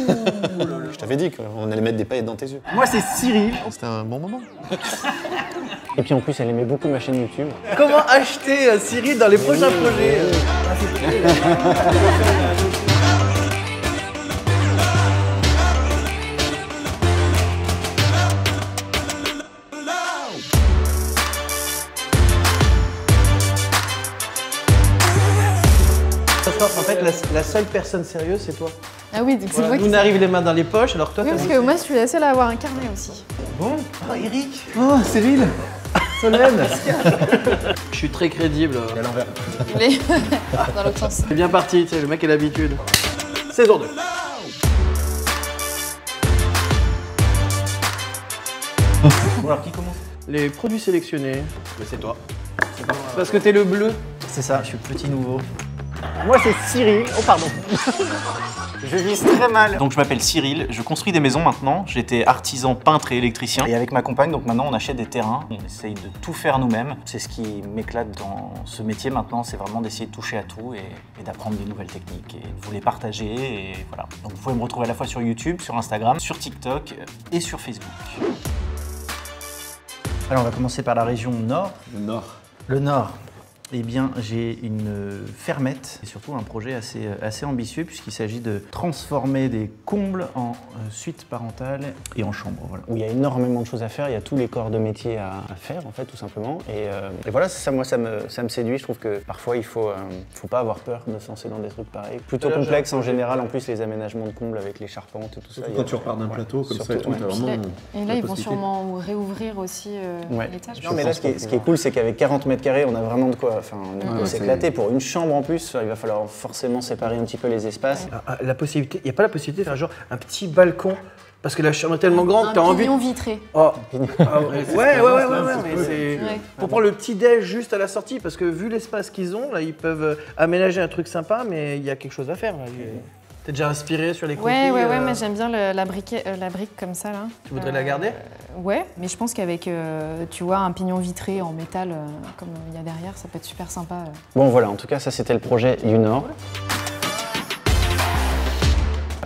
Je t'avais dit qu'on allait mettre des paillettes dans tes yeux. Moi, c'est Cyril. C'était un bon moment. Et puis en plus, elle aimait beaucoup ma chaîne YouTube. Comment acheter Cyril dans les prochains projets En fait, la seule personne sérieuse, c'est toi. Ah oui, donc c'est moi qui... Nous, on arrive les mains dans les poches, alors toi, Oui, parce que moi, je suis la seule à avoir un carnet aussi. Bon, oh, Eric. Oh, Cyril. Solène. Je suis très crédible. À l'envers. Mais dans l'autre sens. C'est bien parti, tu sais, le mec a l'habitude. Saison 2. Bon, alors qui commence? Les produits sélectionnés. Mais c'est toi. C'est parce que t'es le bleu. C'est ça, je suis petit nouveau. Moi, c'est Cyril. Oh, pardon. Je vise très mal. Donc je m'appelle Cyril, je construis des maisons maintenant. J'étais artisan, peintre et électricien. Et avec ma compagne, donc maintenant on achète des terrains. On essaye de tout faire nous-mêmes. C'est ce qui m'éclate dans ce métier maintenant, c'est vraiment d'essayer de toucher à tout et d'apprendre des nouvelles techniques et de vous les partager. Et voilà. Donc vous pouvez me retrouver à la fois sur YouTube, sur Instagram, sur TikTok et sur Facebook. Alors on va commencer par la région nord. Le Nord. Le nord. Eh bien, j'ai une fermette et surtout un projet assez ambitieux puisqu'il s'agit de transformer des combles en suite parentale et en chambre. Voilà. Où il y a énormément de choses à faire, il y a tous les corps de métier à faire en fait tout simplement. Et voilà, ça, moi ça me séduit, je trouve que parfois il faut pas avoir peur de se lancer dans des trucs pareils. Plutôt complexes en général, en plus les aménagements de combles avec les charpentes et tout ça. Quand tu repars d'un plateau comme ça et tout, t'as vraiment... Et là, ils vont sûrement réouvrir aussi l'étage. Non mais là, ce qui est cool, c'est qu'avec 40 mètres carrés, on a vraiment de quoi... Enfin, on peut s'éclater. Pour une chambre en plus, il va falloir forcément séparer un petit peu les espaces. La possibilité, il n'y a pas la possibilité de faire genre un petit balcon parce que la chambre est tellement grande, t'as envie. Un pignon vitré. Oh. Ouais, mais c'est pour prendre le petit déj juste à la sortie parce que vu l'espace qu'ils ont, là, ils peuvent aménager un truc sympa, mais il y a quelque chose à faire. T'es déjà inspiré sur les coquilles? Ouais, moi j'aime bien la brique comme ça là. Tu voudrais la garder? Ouais, mais je pense qu'avec, tu vois, un pignon vitré en métal comme il y a derrière, ça peut être super sympa. Bon voilà, en tout cas ça c'était le projet du Nord.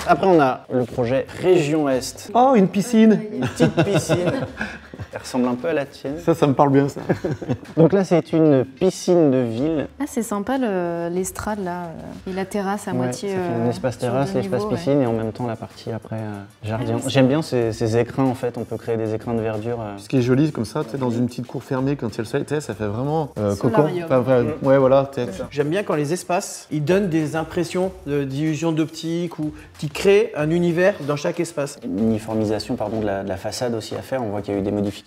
Après on a le projet Région Est. Oh, une piscine. Une petite piscine. Elle ressemble un peu à la tienne. Ça me parle bien ça. Donc là c'est une piscine de ville. Ah c'est sympa l'estrade là, et la terrasse à moitié. Ça fait un espace terrasse, l'espace piscine et en même temps la partie après jardin. Ah, j'aime bien ces écrins en fait, on peut créer des écrins de verdure. Ce qui est joli comme ça, tu sais, dans une petite cour fermée quand il y a le soleil, ça fait vraiment cocon. Solarium. Ouais voilà, J'aime bien quand les espaces, ils donnent des impressions d'illusion d'optique ou qui créent un univers dans chaque espace. Une uniformisation de la façade aussi à faire, on voit qu'il y a eu des modifications.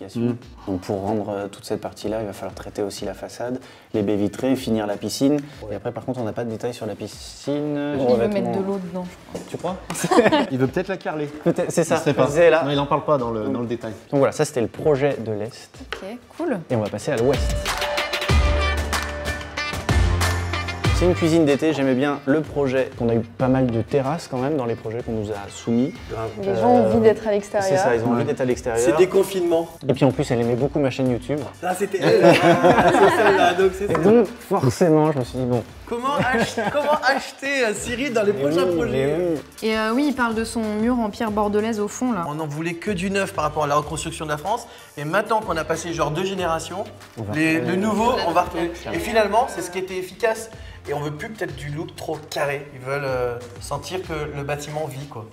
Donc pour rendre toute cette partie-là, il va falloir traiter aussi la façade, les baies vitrées, finir la piscine. Et après par contre on n'a pas de détails sur la piscine. Il veut mettre de l'eau dedans, je crois. Tu crois? Il veut peut-être la carler. Peut-être, c'est ça. Là. Non, il n'en parle pas dans le détail. Donc voilà, ça c'était le projet de l'Est. Ok, cool. Et on va passer à l'Ouest. C'est une cuisine d'été, j'aimais bien le projet. On a eu pas mal de terrasses quand même dans les projets qu'on nous a soumis. Les gens ont envie d'être à l'extérieur. C'est ça, ils ont envie d'être à l'extérieur. C'est déconfinement. Et puis en plus, elle aimait beaucoup ma chaîne YouTube. Ça c'était elle. C'est celle-là, donc c'est Et ça. donc forcément, je me suis dit bon. Comment acheter Cyril dans les prochains projets? Et oui, il parle de son mur en pierre bordelaise au fond là. On n'en voulait que du neuf par rapport à la reconstruction de la France. Et maintenant qu'on a passé genre 2 générations, le nouveau, on va retrouver. Et finalement, c'est ce qui était efficace. Et on veut plus peut-être du look trop carré. Ils veulent sentir que le bâtiment vit quoi.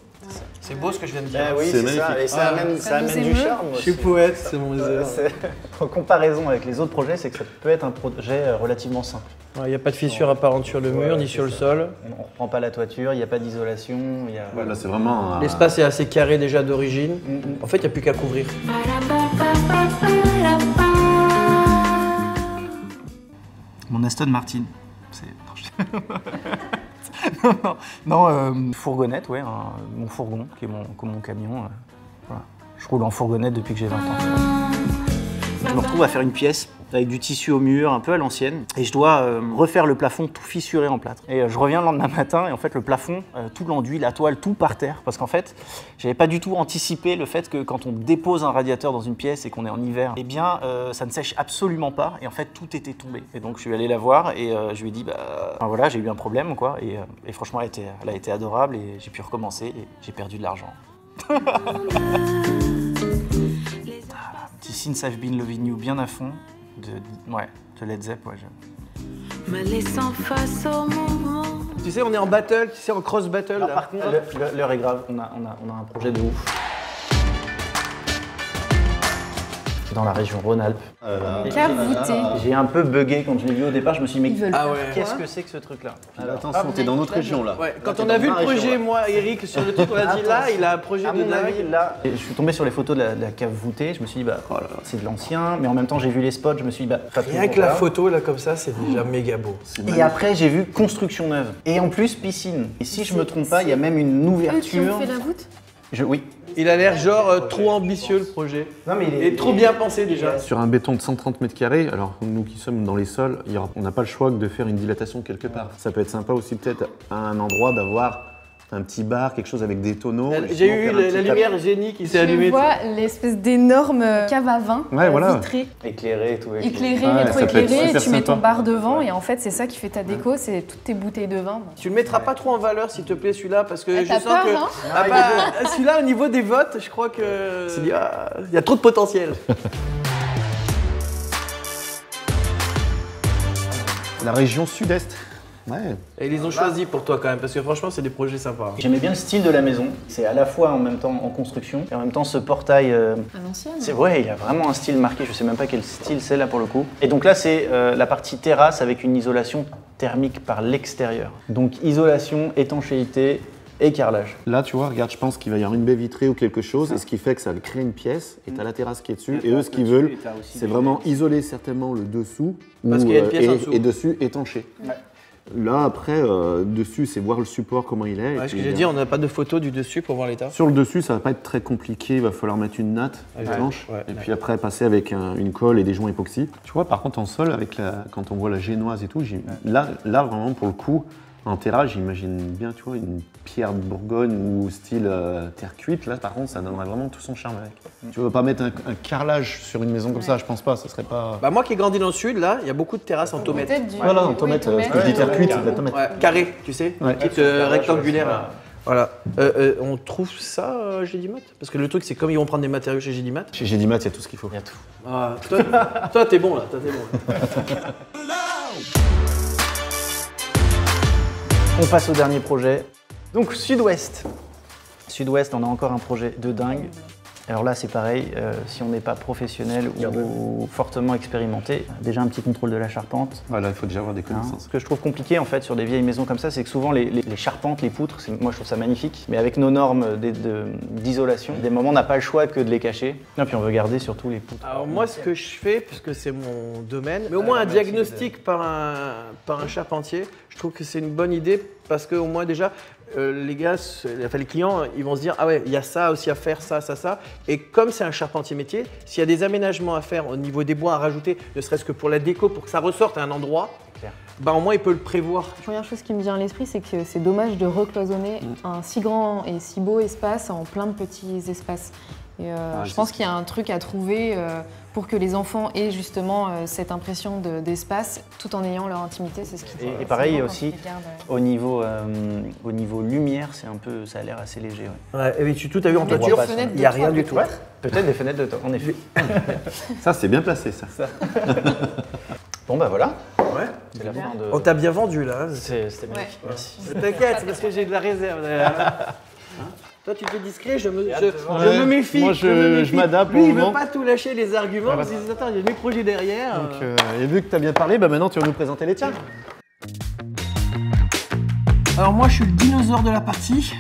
C'est beau ce que je viens de dire. Oui, c'est ça. Et ça amène du charme. Je suis poète, c'est mon En comparaison avec les autres projets, c'est que ça peut être un projet relativement simple. Il n'y a pas de fissure apparente sur le mur ni sur le sol. On ne reprend pas la toiture, il n'y a pas d'isolation. Là, c'est vraiment... L'espace est assez carré déjà d'origine. En fait, il n'y a plus qu'à couvrir. Mon Aston Martin. Fourgonnette, ouais, mon fourgon qui est comme mon camion. Voilà. Je roule en fourgonnette depuis que j'ai 20 ans. Je me retrouve à faire une pièce avec du tissu au mur, un peu à l'ancienne. Et je dois refaire le plafond tout fissuré en plâtre. Et je reviens le lendemain matin et en fait le plafond, tout l'enduit, la toile, tout par terre. Parce qu'en fait, j'avais pas du tout anticipé le fait que quand on dépose un radiateur dans une pièce et qu'on est en hiver, eh bien ça ne sèche absolument pas. Et en fait tout était tombé. Et donc je suis allé la voir et je lui ai dit, enfin, voilà, j'ai eu un problème quoi. Et franchement elle a été adorable et j'ai pu recommencer et j'ai perdu de l'argent. Petit Since I've Been Loving You bien à fond de Led Zepp, ouais, Me laissant face au mouvement. Tu sais, on est en battle, tu sais, en cross battle. Alors, là. par contre, l'heure est grave, on a un projet de ouf. Dans la région Rhône-Alpes. Cave voûtée. J'ai un peu bugué quand je l'ai vu au départ, je me suis dit, Ils veulent mais faire qu'est-ce quoi que c'est que ce truc-là? Attention, t'es dans notre région là. Ouais, quand on a vu le projet, moi, Eric, sur le truc, on a dit là, il a un projet À de mon avis, dingue. là, je suis tombé sur les photos de la cave voûtée, je me suis dit, oh là là, c'est de l'ancien, mais en même temps, j'ai vu les spots, je me suis dit, pas Rien toujours que la là. photo, là, comme ça, c'est déjà méga beau. Et après, j'ai vu construction neuve. Et en plus, piscine. Et si je me trompe pas, il y a même une Eux qui ont ouverture. fait la voûte? Oui. Il a l'air genre trop ambitieux, le projet. Non, mais Et trop bien pensé, déjà. Sur un béton de 130 mètres carrés, alors nous qui sommes dans les sols, on n'a pas le choix que de faire une dilatation quelque part. Ça peut être sympa aussi peut-être à un endroit d'avoir un petit bar, quelque chose avec des tonneaux. J'ai eu la lumière génie qui s'est Je allumée. vois l'espèce d'énorme cave à vin voilà. vitrée, Éclairé et tout. éclairée, Ouais, ça peut être rétroéclairée, et super tu mets ton sympa. bar devant et en fait c'est ça qui fait ta déco, c'est toutes tes bouteilles de vin. Tu le mettras pas trop en valeur, s'il te plaît, celui-là, parce que je T'as sens peur, que. hein? Ah bah, celui-là, au niveau des votes, je crois que. Il y a trop de potentiel. La région sud-est. Ouais. Et ils les ont choisis pour toi quand même, parce que franchement, c'est des projets sympas. J'aimais bien le style de la maison. C'est à la fois en même temps en construction et en même temps ce portail. À l'ancienne. C'est vrai, il y a vraiment un style marqué. Je sais même pas quel style c'est là pour le coup. Et donc là, c'est la partie terrasse avec une isolation thermique par l'extérieur. Donc isolation, étanchéité et carrelage. Là, tu vois, regarde, je pense qu'il va y avoir une baie vitrée ou quelque chose, et ce qui fait que ça crée une pièce, et t'as la terrasse qui est dessus, et eux, ce qu'ils veulent, c'est vraiment isoler certainement le dessous, Parce qu'il y a une pièce en dessous. et dessus étanché. Ouais. Là, après, dessus, c'est voir le support, comment il est. et Ouais, ce que puis, j'ai dit, on n'a pas de photo du dessus pour voir l'état. Sur le dessus, ça va pas être très compliqué, il va falloir mettre une natte étanche, ouais, et ouais. puis après passer avec une colle et des joints époxy. Tu vois, par contre, en sol, quand on voit la génoise et tout, là, vraiment, pour le coup, en terrasse, j'imagine bien, tu vois, une pierre de Bourgogne ou style terre cuite. Là, par contre, ça donnerait vraiment tout son charme avec. Tu veux pas mettre un carrelage sur une maison comme ça, je pense pas, ça serait pas... Bah, moi qui ai grandi dans le sud, là, il y a beaucoup de terrasses en tomate. Peut-être du. Voilà, en oui, tomate, tomate. je dis terre cuite, c'est de la tomate. Ouais, carré, tu sais, Ouais. petite rectangulaire. Voilà. On trouve ça chez Dimat? Parce que le truc, c'est comme ils vont prendre des matériaux chez Dimat. Chez Gédimat, il y a tout ce qu'il faut. Il y a tout. Ah, toi, t'es bon là. Toi, t'es bon. On passe au dernier projet. Donc Sud-Ouest. Sud-Ouest, on a encore un projet de dingue. Alors là, c'est pareil, si on n'est pas professionnel ou fortement expérimenté, déjà un petit contrôle de la charpente. Voilà, il faut déjà avoir des Hein. connaissances. Ce que je trouve compliqué en fait sur des vieilles maisons comme ça, c'est que souvent les charpentes, les poutres, moi je trouve ça magnifique, mais avec nos normes d'isolation, des moments on n'a pas le choix que de les cacher. Et puis on veut garder surtout les poutres. Alors moi, ce que je fais, puisque c'est mon domaine, mais au moins un diagnostic par un charpentier, je trouve que c'est une bonne idée parce qu'au moins déjà, les gars, les clients, ils vont se dire ah ouais, il y a ça aussi à faire, ça. Et comme c'est un charpentier métier, s'il y a des aménagements à faire au niveau des bois à rajouter, ne serait-ce que pour la déco, pour que ça ressorte à un endroit, bah au moins il peut le prévoir. La première chose qui me vient à l'esprit, c'est que c'est dommage de recloisonner un si grand et si beau espace en plein de petits espaces. Et je pense qu'il y a un truc à trouver pour que les enfants aient justement cette impression d'espace tout en ayant leur intimité. C'est ce qui. Et pareil aussi, au niveau lumière, c'est un peu, ça a l'air assez léger. Ouais. Ouais, et puis tout à vu en Mais toiture, des fenêtres il n'y a de rien toit, du tout. peut-être. Peut-être des fenêtres de toit, en effet. Ça, c'est bien placé, ça. Bon bah voilà, Ouais. c'est la fin de... On t'a bien vendu là. C'était magnifique, merci. T'inquiète, c'est parce que j'ai de la réserve. Toi, tu te fais discret, je me méfie. Moi, je m'adapte Lui, au il veut moment. pas tout lâcher les arguments. Parce qu'il se dit, attends, il y a mes projets derrière. Et vu que tu as bien parlé, bah maintenant tu vas nous présenter les tiens. Alors moi, je suis le dinosaure de la partie.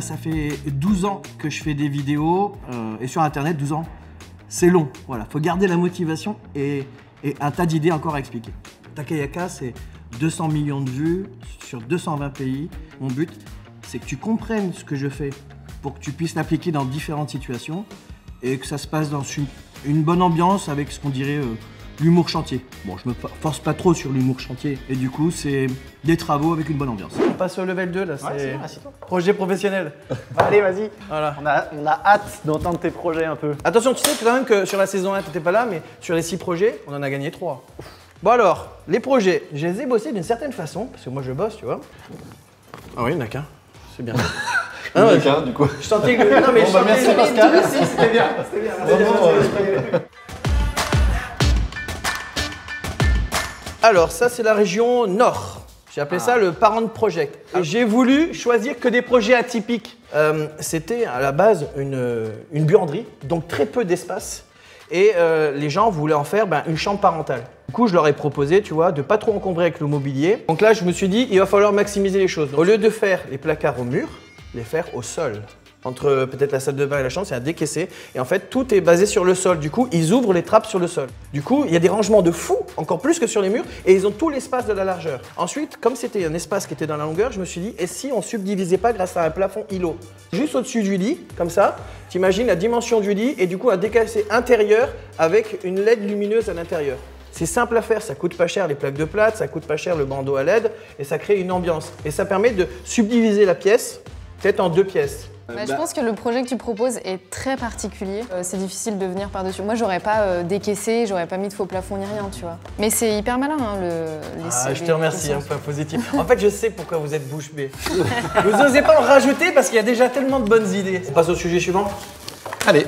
Ça fait 12 ans que je fais des vidéos. Et sur Internet, 12 ans, c'est long. Voilà, faut garder la motivation et un tas d'idées encore à expliquer. Takayaka, c'est 200 millions de vues sur 220 pays. Mon but, c'est que tu comprennes ce que je fais pour que tu puisses l'appliquer dans différentes situations et que ça se passe dans une bonne ambiance avec ce qu'on dirait l'humour chantier. Bon, je me force pas trop sur l'humour chantier. Et du coup, c'est des travaux avec une bonne ambiance. On passe au level 2, là, c'est projet professionnel. Allez, vas-y. Voilà. On a hâte d'entendre tes projets un peu. Attention, tu sais quand même que sur la saison 1, t'étais pas là, mais sur les 6 projets, on en a gagné 3. Bon alors, les projets, je les ai bossés d'une certaine façon, parce que moi je bosse, tu vois. Ah oui, il n'y en a qu'un. C'est bien. Ah ouais, du coup. Je sentais que... Non, mais Merci Pascal. Merci, c'était bien. Alors, ça, c'est la région Nord. J'ai appelé ça le Parent Project. Et j'ai voulu choisir que des projets atypiques. C'était à la base une buanderie, donc très peu d'espace. Et les gens voulaient en faire une chambre parentale. Du coup, je leur ai proposé, tu vois, de pas trop encombrer avec le mobilier. Donc là, je me suis dit, il va falloir maximiser les choses. Donc, au lieu de faire les placards au mur, les faire au sol. Entre peut-être la salle de bain et la chambre, c'est à décaisser. Et en fait, tout est basé sur le sol. Du coup, ils ouvrent les trappes sur le sol. Du coup, il y a des rangements de fou, encore plus que sur les murs, et ils ont tout l'espace de la largeur. Ensuite, comme c'était un espace qui était dans la longueur, je me suis dit, et si on subdivisait pas grâce à un plafond îlot? Juste au-dessus du lit, comme ça, tu imagines la dimension du lit, et du coup, un décaissé intérieur avec une LED lumineuse à l'intérieur. C'est simple à faire, ça coûte pas cher les plaques de plâtre, ça coûte pas cher le bandeau à LED, et ça crée une ambiance. Et ça permet de subdiviser la pièce, peut-être en 2 pièces. Je pense que le projet que tu proposes est très particulier. C'est difficile de venir par-dessus. Moi, j'aurais pas décaissé, j'aurais pas mis de faux plafond ni rien, tu vois. Mais c'est hyper malin, hein, je te remercie, point positif. En fait, je sais pourquoi vous êtes bouche bée. Vous n'osez pas en rajouter parce qu'il y a déjà tellement de bonnes idées. On passe au sujet suivant. Allez.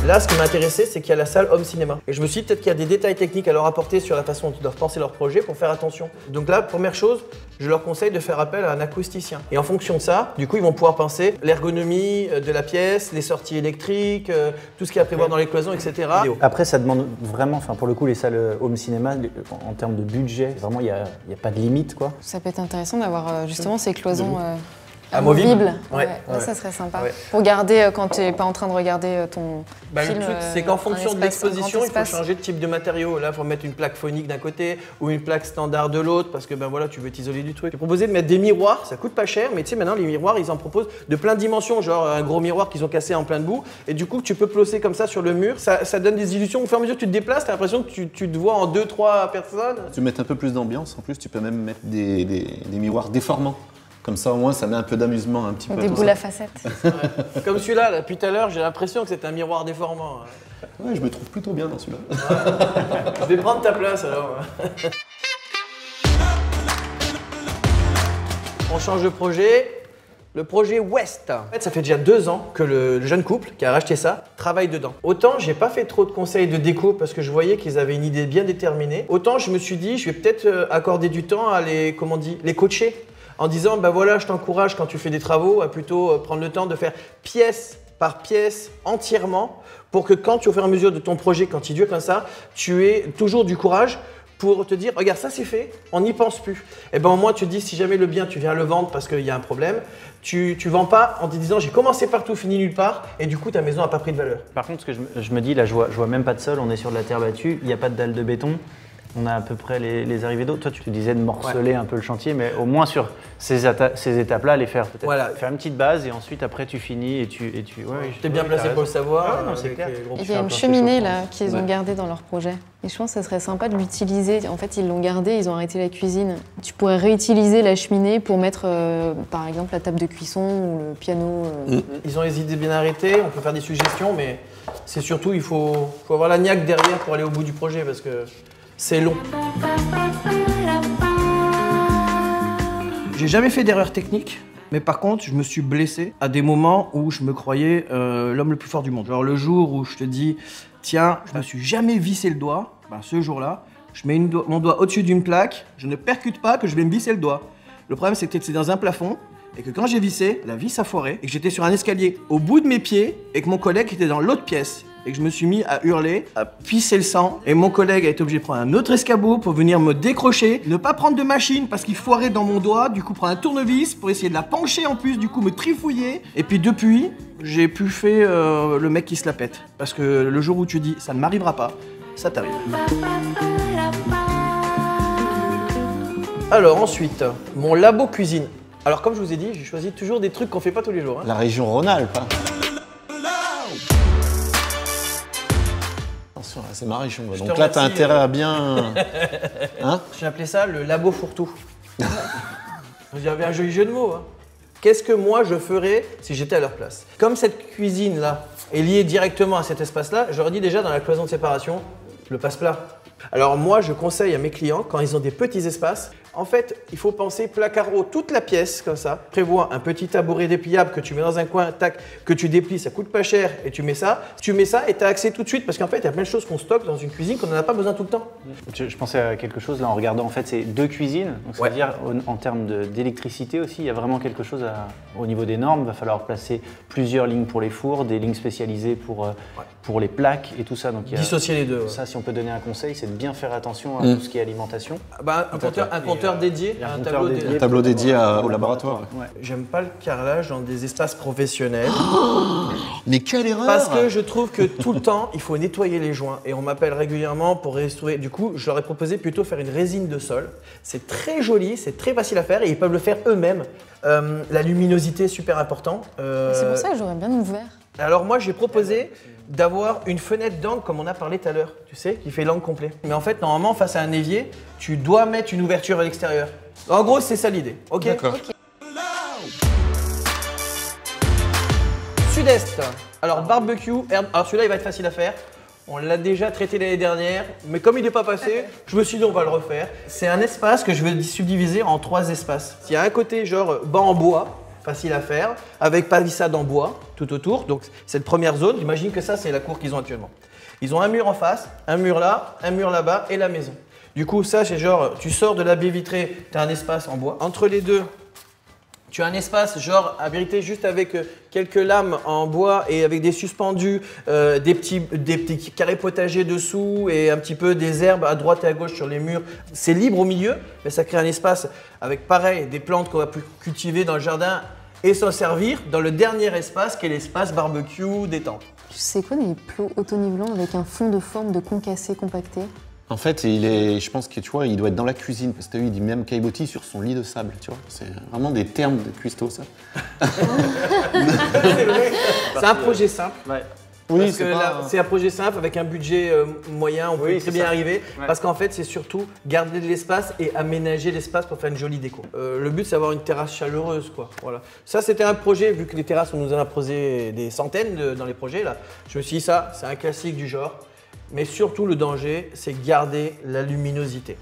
Là, ce qui m'a intéressé, c'est qu'il y a la salle home cinéma. Et je me suis dit peut-être qu'il y a des détails techniques à leur apporter sur la façon dont ils doivent penser leur projet pour faire attention. Donc là, première chose, je leur conseille de faire appel à un acousticien. Et en fonction de ça, du coup, ils vont pouvoir penser l'ergonomie de la pièce, les sorties électriques, tout ce qu'il y a à prévoir dans les cloisons, etc. Après, ça demande vraiment, pour le coup, les salles home cinéma, en termes de budget, vraiment, il n'y a pas de limite, quoi. Ça peut être intéressant d'avoir justement ces cloisons amovibles. Ouais, ça serait sympa. Ouais. Pour garder quand tu n'es pas en train de regarder ton film. Le truc, c'est qu'en fonction de l'exposition, il faut changer de type de matériau. Là, il faut mettre une plaque phonique d'un côté ou une plaque standard de l'autre parce que voilà, tu veux t'isoler du truc. J'ai proposé de mettre des miroirs, ça coûte pas cher, mais tu sais, maintenant, les miroirs, ils en proposent de plein de dimensions, genre un gros miroir qu'ils ont cassé en plein de boue. Et du coup, tu peux placer comme ça sur le mur. Ça donne des illusions. Au fur et à mesure que tu te déplaces, tu as l'impression que tu te vois en 2-3 personnes. Tu mets un peu plus d'ambiance. En plus, tu peux même mettre des miroirs déformants. Comme ça, au moins, ça met un peu d'amusement un petit peu. Des boules à facettes. Comme celui-là, depuis tout à l'heure, j'ai l'impression que c'est un miroir déformant. Ouais, je me trouve plutôt bien dans celui-là. Je vais prendre ta place alors. On change de projet. Le projet West. En fait, ça fait déjà 2 ans que le jeune couple qui a racheté ça travaille dedans. Autant j'ai pas fait trop de conseils de déco parce que je voyais qu'ils avaient une idée bien déterminée. Autant je me suis dit, je vais peut-être accorder du temps à les coacher. En disant, voilà, je t'encourage quand tu fais des travaux à plutôt prendre le temps de faire pièce par pièce entièrement pour que quand tu, au fur et à mesure de ton projet, quand il dure comme ça, tu aies toujours du courage pour te dire, regarde, ça c'est fait, on n'y pense plus. Et au moins tu te dis, si jamais le bien, tu viens le vendre parce qu'il y a un problème, tu vends pas en te disant, j'ai commencé partout, fini nulle part, et du coup ta maison n'a pas pris de valeur. Par contre, ce que je me dis, là je vois même pas de sol, on est sur de la terre battue, il n'y a pas de dalle de béton. On a à peu près les arrivées d'eau. Toi, tu disais de morceler un peu le chantier, mais au moins sur ces étapes-là, les faire peut-être. Voilà. Faire une petite base et ensuite, après, tu finis et tu. T'es bien placé pour le savoir. Ah, non, c'est clair. Il y a une cheminée là qu'ils ont gardée dans leur projet. Et je pense que ça serait sympa de l'utiliser. En fait, ils l'ont gardée, ils ont arrêté la cuisine. Tu pourrais réutiliser la cheminée pour mettre, par exemple, la table de cuisson ou le piano. Ils ont les idées bien arrêtées, on peut faire des suggestions, mais c'est surtout, il faut avoir la niaque derrière pour aller au bout du projet parce que c'est long. J'ai jamais fait d'erreur technique, mais par contre, je me suis blessé à des moments où je me croyais l'homme le plus fort du monde. Genre le jour où je te dis, tiens, je me suis jamais vissé le doigt, ce jour-là, je mets mon doigt au-dessus d'une plaque, je ne percute pas que je vais me visser le doigt. Le problème, c'est que c'est dans un plafond, et que quand j'ai vissé, la vis a foiré, et que j'étais sur un escalier au bout de mes pieds, et que mon collègue était dans l'autre pièce. Et que je me suis mis à hurler, à pisser le sang. Et mon collègue a été obligé de prendre un autre escabeau pour venir me décrocher. Ne pas prendre de machine parce qu'il foirait dans mon doigt. Du coup, prendre un tournevis pour essayer de la pencher en plus. Du coup, me trifouiller. Et puis depuis, j'ai pu faire le mec qui se la pète. Parce que le jour où tu dis, ça ne m'arrivera pas, ça t'arrive. Alors ensuite, mon labo cuisine. Alors comme je vous ai dit, j'ai choisi toujours des trucs qu'on fait pas tous les jours. La région Rhône-Alpes. sûr, c'est Marichon. Donc là, tu as intérêt à bien... Hein? J'ai appelé ça le labo fourre-tout. J'avais un joli jeu de mots. Hein. Qu'est-ce que moi je ferais si j'étais à leur place? Comme cette cuisine-là est liée directement à cet espace-là, j'aurais dit déjà dans la cloison de séparation, le passe-plat. Alors moi, je conseille à mes clients, quand ils ont des petits espaces, en fait, il faut penser placard haut, toute la pièce comme ça. Prévois un petit tabouret dépliable que tu mets dans un coin, tac, que tu déplies, ça coûte pas cher et tu mets ça. Tu mets ça et tu as accès tout de suite parce qu'en fait, il y a plein de choses qu'on stocke dans une cuisine qu'on n'en a pas besoin tout le temps. Je pensais à quelque chose là en regardant en fait ces 2 cuisines. Donc, c'est-à-dire en termes d'électricité aussi, il y a vraiment quelque chose au niveau des normes. Il va falloir placer plusieurs lignes pour les fours, des lignes spécialisées pour les plaques et tout ça. Donc, dissocier les deux. Ça, si on peut donner un conseil, c'est de bien faire attention à tout ce qui est alimentation. Un compteur dédié, un tableau dédié au laboratoire. Ouais. J'aime pas le carrelage dans des espaces professionnels. Mais quelle erreur! Parce que je trouve que tout le temps, il faut nettoyer les joints. Et on m'appelle régulièrement pour restaurer. Du coup, je leur ai proposé plutôt faire une résine de sol. C'est très joli, c'est très facile à faire et ils peuvent le faire eux-mêmes. La luminosité est super important. C'est pour ça que j'aurais bien ouvert. Alors moi, j'ai proposé d'avoir une fenêtre d'angle comme on a parlé tout à l'heure, tu sais, qui fait l'angle complet. Mais en fait, normalement, face à un évier, tu dois mettre une ouverture à l'extérieur. En gros, c'est ça l'idée, ok? D'accord. Ok. Sud-Est. Alors, barbecue, herbe. Alors celui-là, il va être facile à faire. On l'a déjà traité l'année dernière, mais comme il n'est pas passé, je me suis dit on va le refaire. C'est un espace que je vais subdiviser en 3 espaces. Il y a un côté genre banc en bois, facile à faire, avec palissade en bois tout autour. Donc cette première zone, j'imagine que ça c'est la cour qu'ils ont actuellement. Ils ont un mur en face, un mur là, un mur là-bas et la maison. Du coup ça c'est genre, tu sors de la baie vitrée, tu as un espace en bois. Entre les deux, tu as un espace genre abrité juste avec quelques lames en bois et avec des suspendus, des petits carrés potagers dessous et un petit peu des herbes à droite et à gauche sur les murs. C'est libre au milieu, mais ça crée un espace avec pareil des plantes qu'on va cultiver dans le jardin et s'en servir dans le dernier espace qui est l'espace barbecue détente. Tu sais quoi des plots autonivellants avec un fond de forme de concassé compacté? En fait, je pense que tu vois, il doit être dans la cuisine parce que tu as vu, il dit même caillebotis sur son lit de sable, tu vois. C'est vraiment des termes de cuistot, ça. C'est un projet simple. Ouais. Oui, c'est un projet simple avec un budget moyen, on peut très bien arriver. Ouais. Parce qu'en fait, c'est surtout garder de l'espace et aménager l'espace pour faire une jolie déco. Le but, c'est d'avoir une terrasse chaleureuse, quoi. Voilà. Ça, c'était un projet, vu que les terrasses, on nous en a posé des centaines dans les projets, là. Je me suis dit, ça, c'est un classique du genre. Mais surtout, le danger, c'est garder la luminosité.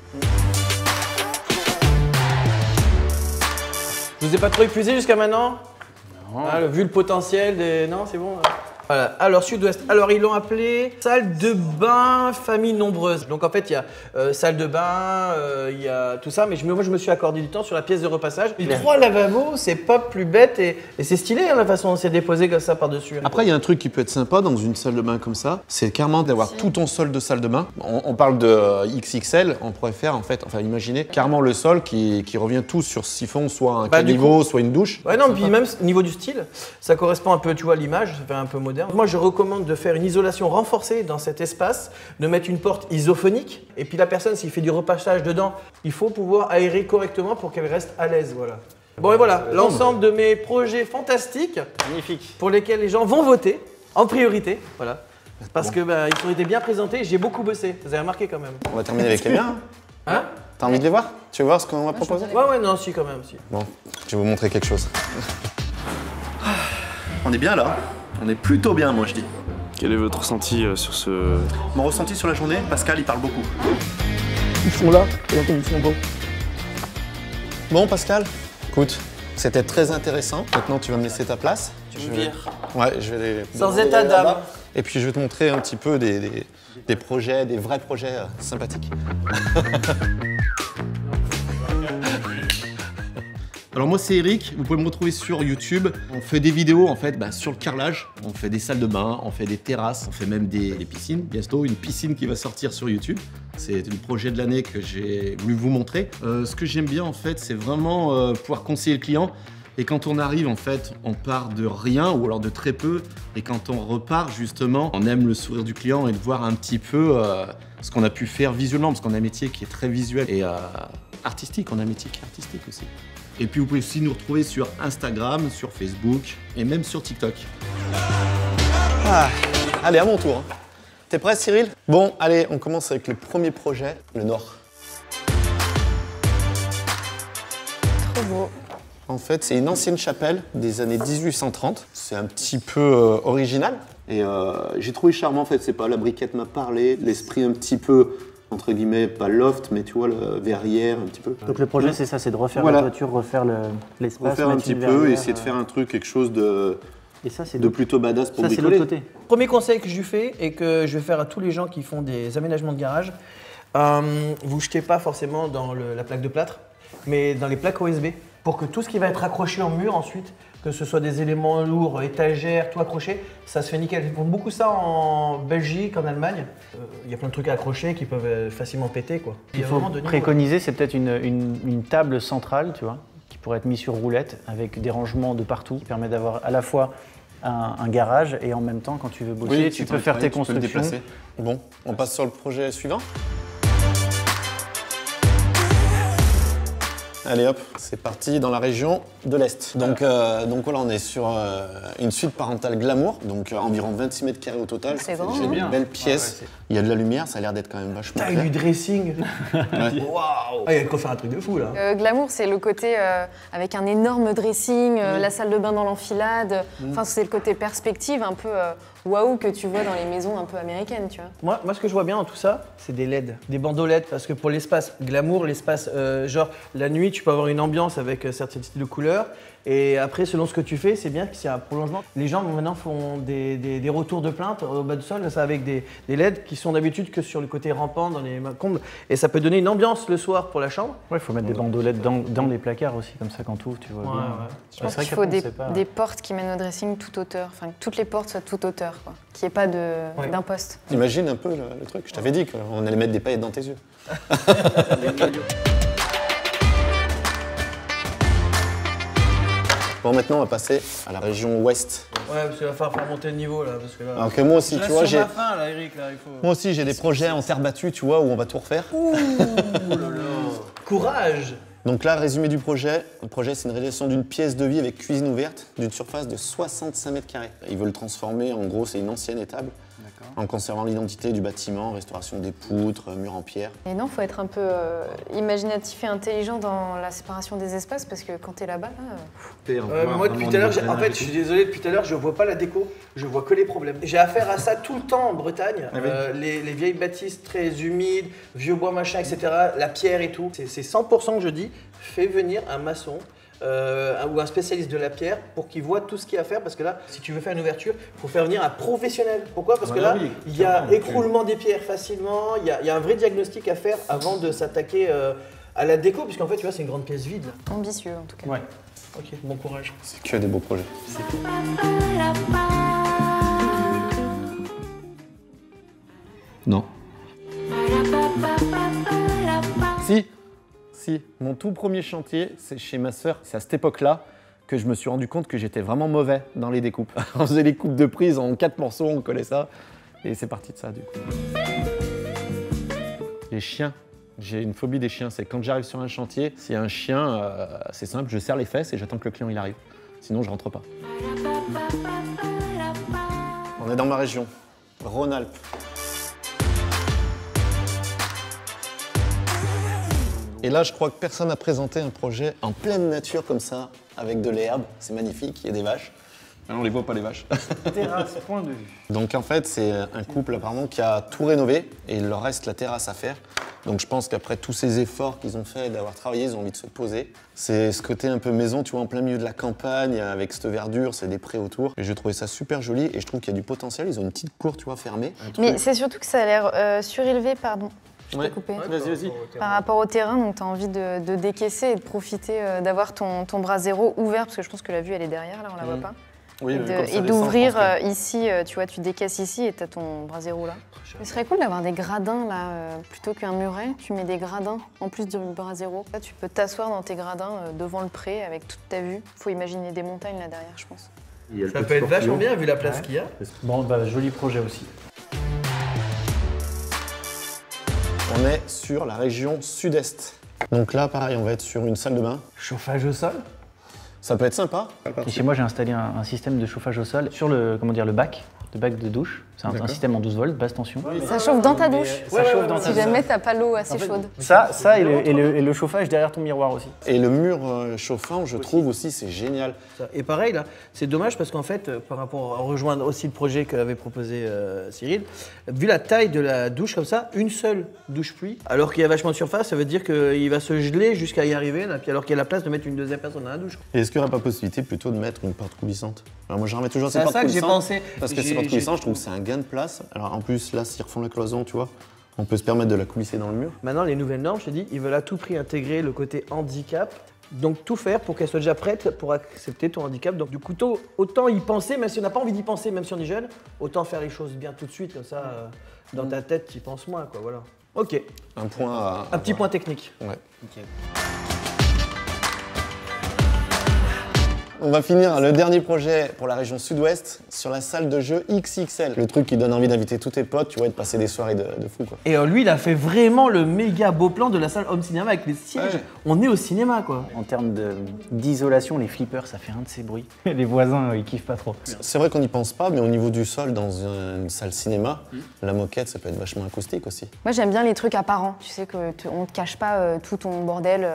Je vous ai pas trop épuisé jusqu'à maintenant? Non. Ah, vu le potentiel des... Non, c'est bon. Voilà. Alors, Sud-Ouest. Alors, ils l'ont appelé salle de bain famille nombreuse. Donc, en fait, il y a salle de bain, il y a tout ça. Mais moi, je me suis accordé du temps sur la pièce de repassage. Les 3 lavabos, c'est pas plus bête et c'est stylé hein, la façon dont c'est déposé comme ça par-dessus. Après, il y a un truc qui peut être sympa dans une salle de bain comme ça. C'est carrément d'avoir tout ton sol de salle de bain. On parle de XXL. On pourrait faire, en fait, imaginez carrément le sol qui revient tout sur siphon, soit un caniveau, soit une douche. Ouais, non, puis même au niveau du style, ça correspond un peu, tu vois, à l'image. Ça fait un peu moderne. Moi, je recommande de faire une isolation renforcée dans cet espace, de mettre une porte isophonique. Et puis la personne, s'il fait du repassage dedans, il faut pouvoir aérer correctement pour qu'elle reste à l'aise. Voilà. Bon, et voilà, l'ensemble de mes projets fantastiques, magnifique, pour lesquels les gens vont voter en priorité. Voilà. Parce que ils ont été bien présentés, j'ai beaucoup bossé. Vous avez remarqué quand même. On va terminer avec les biens. Hein? T'as envie de les voir? Tu veux voir ce qu'on va proposer? Ouais, non, si, quand même. Si. Bon, je vais vous montrer quelque chose. On est bien là. On est plutôt bien, moi je dis. Quel est votre ressenti sur ce... Mon ressenti sur la journée, Pascal, il parle beaucoup. Ils sont là, et donc ils sont beaux. Bon, Pascal, écoute, c'était très intéressant. Maintenant, tu vas me laisser ta place. Tu me vires. Ouais, je vais les... Sans état d'âme. Et puis, je vais te montrer un petit peu des projets, des vrais projets sympathiques. Alors moi c'est Eric, vous pouvez me retrouver sur YouTube. On fait des vidéos en fait sur le carrelage. On fait des salles de bain, on fait des terrasses, on fait même des piscines. Bientôt une piscine qui va sortir sur YouTube. C'est le projet de l'année que j'ai voulu vous montrer. Ce que j'aime bien en fait, c'est vraiment pouvoir conseiller le client. Et quand on arrive en fait, on part de rien ou alors de très peu. Et quand on repart justement, on aime le sourire du client et de voir un petit peu ce qu'on a pu faire visuellement. Parce qu'on a un métier qui est très visuel et artistique. On a un métier qui est artistique aussi. Et puis vous pouvez aussi nous retrouver sur Instagram, sur Facebook et même sur TikTok. Ah, allez, à mon tour. T'es prêt, Cyril? Bon, allez, on commence avec le premier projet, le Nord. Trop beau. En fait, c'est une ancienne chapelle des années 1830. C'est un petit peu original. Et j'ai trouvé charmant, en fait. C'est pas la briquette m'a parlé, l'esprit un petit peu, entre guillemets, pas loft, mais tu vois, le verrière un petit peu. Donc le projet, c'est ça, c'est de refaire Voilà. la toiture, refaire l'espace. Refaire un mettre petit une peu, verrière, essayer de faire un truc, quelque chose de Et ça, c'est plutôt badass pour ça, c'est bricoler. l'autre côté. Premier conseil que je lui fais et que je vais faire à tous les gens qui font des aménagements de garage, vous jetez pas forcément dans la plaque de plâtre, mais dans les plaques OSB pour que tout ce qui va être accroché en mur ensuite, que ce soit des éléments lourds, étagères, tout accroché, ça se fait nickel. Ils font beaucoup ça en Belgique, en Allemagne. Il y a plein de trucs à accrocher qui peuvent facilement péter, quoi. Il faut préconiser, c'est peut-être une table centrale, tu vois, qui pourrait être mise sur roulette avec des rangements de partout, qui permet d'avoir à la fois un garage et en même temps, quand tu veux bosser, tu peux faire tes constructions. Bon, on passe sur le projet suivant. Allez hop, c'est parti dans la région de l'Est. Donc voilà, on est sur une suite parentale glamour, donc environ 26 mètres carrés au total. C'est Ça grand, fait hein. une belle pièce. Il y a de la lumière, ça a l'air d'être quand même vachement Taille clair. du dressing. Waouh. Il y a de quoi faire un truc de fou là. Glamour, c'est le côté avec un énorme dressing, la salle de bain dans l'enfilade. Enfin, c'est le côté perspective un peu waouh que tu vois dans les maisons un peu américaines, tu vois. Moi, ce que je vois bien dans tout ça, c'est des LED, des bandeaux LED, parce que pour l'espace glamour, l'espace genre la nuit, tu peux avoir une ambiance avec certains styles de couleurs. Et après, selon ce que tu fais, c'est bien que c'est un prolongement. Les gens maintenant font des retours de plainte au bas du sol, ça avec des LED qui sont d'habitude que sur le côté rampant dans les combles. Et ça peut donner une ambiance le soir pour la chambre. Ouais, il faut mettre des bandelettes dans les placards aussi, comme ça quand tu ouvres, tu vois bien. Je pense qu'il faut des portes qui mènent au dressing toute hauteur, enfin que toutes les portes soient toute hauteur, quoi. Qu'il n'y ait pas d'imposte. Imagine un peu le truc, je t'avais dit qu'on allait mettre des paillettes dans tes yeux. Bon, maintenant on va passer à la région ouest. Ouais, parce qu'il va falloir faire monter le niveau là. Parce que là... Alors que moi aussi, tu vois, j'ai. Fin, là, Eric, là, il faut... Moi aussi, j'ai des projets en terre battue, tu vois, où on va tout refaire. Ouh là là. Courage. Donc là, résumé du projet. Le projet, c'est une réalisation d'une pièce de vie avec cuisine ouverte, d'une surface de 65 mètres carrés. Ils veulent le transformer, en gros, c'est une ancienne étable, en conservant l'identité du bâtiment, restauration des poutres, murs en pierre. Et non, il faut être un peu imaginatif et intelligent dans la séparation des espaces parce que quand tu es là-bas, moi, depuis tout à l'heure, en fait, je suis désolé, depuis tout à l'heure, je vois pas la déco, je vois que les problèmes. J'ai affaire à ça tout le temps en Bretagne. Les vieilles bâtisses très humides, vieux bois machin, etc., la pierre et tout. C'est 100% que je dis, fais venir un maçon. Ou un spécialiste de la pierre pour qu'il voit tout ce qu'il y a à faire parce que là, si tu veux faire une ouverture, il faut faire venir un professionnel. Pourquoi? Parce que là, il y a écroulement des pierres facilement, il y a un vrai diagnostic à faire avant de s'attaquer à la déco, puisqu'en fait, tu vois, c'est une grande pièce vide. ambitieux en tout cas. Ouais. Ok, bon courage. C'est que des beaux projets. Non. Si, mon tout premier chantier, c'est chez ma sœur. C'est à cette époque-là que je me suis rendu compte que j'étais vraiment mauvais dans les découpes. On faisait les coupes de prise en 4 morceaux, on collait ça. Et c'est parti de ça, du coup. Les chiens. J'ai une phobie des chiens. C'est quand j'arrive sur un chantier, s'il y a un chien, c'est simple, je serre les fesses et j'attends que le client il arrive. Sinon, je rentre pas. On est dans ma région, Rhône-Alpes. Et là, je crois que personne n'a présenté un projet en pleine nature comme ça, avec de l'herbe. C'est magnifique, il y a des vaches. On les voit pas les vaches. Terrasse, point de vue. Donc en fait, c'est un couple apparemment qui a tout rénové et il leur reste la terrasse à faire. Donc je pense qu'après tous ces efforts qu'ils ont fait, d'avoir travaillé, ils ont envie de se poser. C'est ce côté un peu maison, tu vois, en plein milieu de la campagne, avec cette verdure, c'est des prés autour. Et je trouvais ça super joli et je trouve qu'il y a du potentiel. Ils ont une petite cour, tu vois, fermée. Mais c'est surtout que ça a l'air surélevé, pardon. Ouais. Coupé. Vas-y. Par rapport au terrain, donc tu as envie de décaisser et de profiter d'avoir ton bras zéro ouvert, parce que je pense que la vue elle est derrière, là on la voit pas. Oui, Et d'ouvrir ici, tu vois, tu décasses ici et tu as ton bras zéro là. Ce serait cool d'avoir des gradins là, plutôt qu'un muret, tu mets des gradins en plus du bras zéro. Là, tu peux t'asseoir dans tes gradins devant le pré avec toute ta vue. Faut imaginer des montagnes là derrière, je pense. Ça peut être vachement bien vu la place qu'il y a. Bon, bah, joli projet aussi. On est sur la région sud-est. Donc là, pareil, on va être sur une salle de bain. Chauffage au sol. Ça peut être sympa. Et chez moi, j'ai installé un système de chauffage au sol sur le bac de douche. C'est un système en 12 volts, basse tension. Ça chauffe dans ta douche. Ça chauffe dans ta Si jamais t'as pas l'eau assez chaude. Ça et le chauffage derrière ton miroir aussi. Et le mur chauffant, je trouve aussi, c'est génial. Et pareil, là, c'est dommage parce qu'en fait, par rapport à rejoindre aussi le projet qu'avait proposé Cyril, vu la taille de la douche comme ça, une seule douche pluie, alors qu'il y a vachement de surface, ça veut dire qu'il va se geler jusqu'à y arriver, là, puis alors qu'il y a la place de mettre une deuxième personne dans la douche. Et est-ce qu'il n'y aurait pas possibilité plutôt de mettre une porte coulissante? Alors moi, je remets toujours ces C'est à portes ça que j'ai coulissantes. pensé. Parce que ces portes coulissantes, je trouve que c'est un gain de place. Alors en plus, là, s'ils refont la cloison, tu vois, on peut se permettre de la coulisser dans le mur. Maintenant, les nouvelles normes, je te dis, ils veulent à tout prix intégrer le côté handicap. Donc tout faire pour qu'elle soit déjà prête pour accepter ton handicap. Donc du coup, autant y penser, même si on n'a pas envie d'y penser, même si on est jeune, autant faire les choses bien tout de suite, comme ça, dans ta tête, tu y penses moins, quoi, voilà. Ok, Un point un petit point technique. Ouais. On va finir le dernier projet pour la région sud-ouest sur la salle de jeu XXL. Le truc qui donne envie d'inviter tous tes potes, tu vois, et de passer des soirées de fou, quoi. Et lui, il a fait vraiment le méga beau plan de la salle home cinéma avec les sièges. Ouais. On est au cinéma, quoi. En termes d'isolation, les flippers, ça fait un de ces bruits. Les voisins, ils kiffent pas trop. C'est vrai qu'on n'y pense pas, mais au niveau du sol, dans une salle cinéma, la moquette, ça peut être vachement acoustique aussi. Moi, j'aime bien les trucs apparents. Tu sais qu'on ne te cache pas tout ton bordel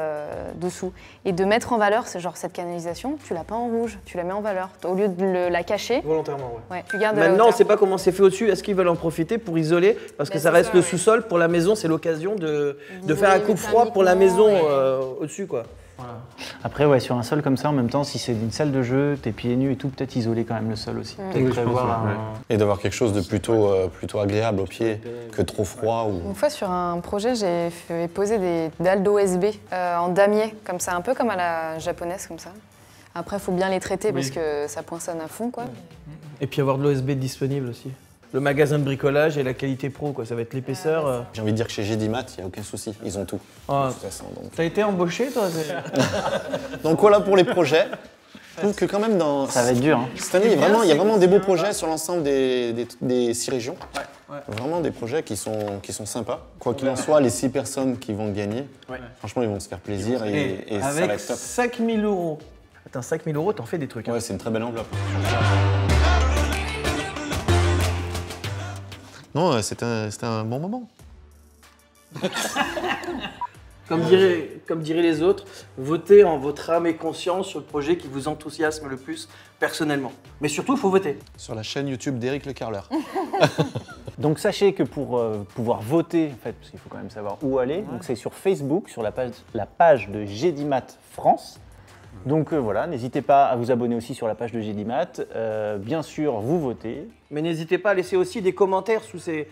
dessous. Et de mettre en valeur, c'est genre cette canalisation, tu l'as pas en rouge, tu la mets en valeur. Au lieu de la cacher, Volontairement, ouais. ouais, tu gardes de la Maintenant, on hauteur. sait pas comment c'est fait au-dessus. Est-ce qu'ils veulent en profiter pour isoler? Parce que Bah, ça c'est reste ça, le ouais. sous-sol. Pour la maison, c'est l'occasion de D'isoler faire un coup froid pour la maison au-dessus, quoi. Après, ouais, sur un sol comme ça, en même temps, si c'est une salle de jeu, t'es pieds nus et tout, peut-être isoler quand même le sol aussi. Peut-être prévoir Et d'avoir quelque chose de plutôt agréable au pied que trop froid. Ou... Une fois sur un projet, j'ai fait poser des dalles d'OSB en damier, comme ça, un peu comme à la japonaise, comme ça. Après, il faut bien les traiter parce que ça poinçonne à fond, quoi. Et puis avoir de l'OSB disponible aussi. Le magasin de bricolage et la qualité pro, quoi. Ça va être l'épaisseur. J'ai envie de dire que chez Gedimat, il n'y a aucun souci, ils ont tout. Ah. De toute façon, donc. T'as été embauché, toi? Donc voilà pour les projets. Je trouve que quand même Ça va être dur. Hein. cette année, il y a vraiment des beaux projets sur l'ensemble des 6 régions. Vraiment des projets qui sont sympas. Quoi qu'il en soit, les 6 personnes qui vont gagner, franchement, ils vont se faire plaisir et ça va avec être top. 5 000 €. Attends, 5 000 €, t'en fais des trucs. Hein. Ouais, c'est une très belle enveloppe. Non, c'était un bon moment. Comme diraient les autres, votez en votre âme et conscience sur le projet qui vous enthousiasme le plus personnellement. Mais surtout, il faut voter. Sur la chaîne YouTube d'Éric Le Carleur. Donc sachez que pour pouvoir voter, en fait, parce qu'il faut quand même savoir où aller, donc c'est sur Facebook, sur la page de Gedimat France. Donc voilà, n'hésitez pas à vous abonner aussi sur la page de Gedimat. Bien sûr, vous votez. Mais n'hésitez pas à laisser aussi des commentaires sous ces,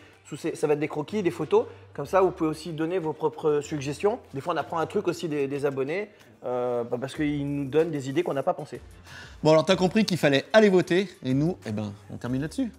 ça va être des croquis, des photos. Comme ça, vous pouvez aussi donner vos propres suggestions. Des fois, on apprend un truc aussi des abonnés parce qu'ils nous donnent des idées qu'on n'a pas pensées. Bon, alors t'as compris qu'il fallait aller voter et nous, on termine là-dessus.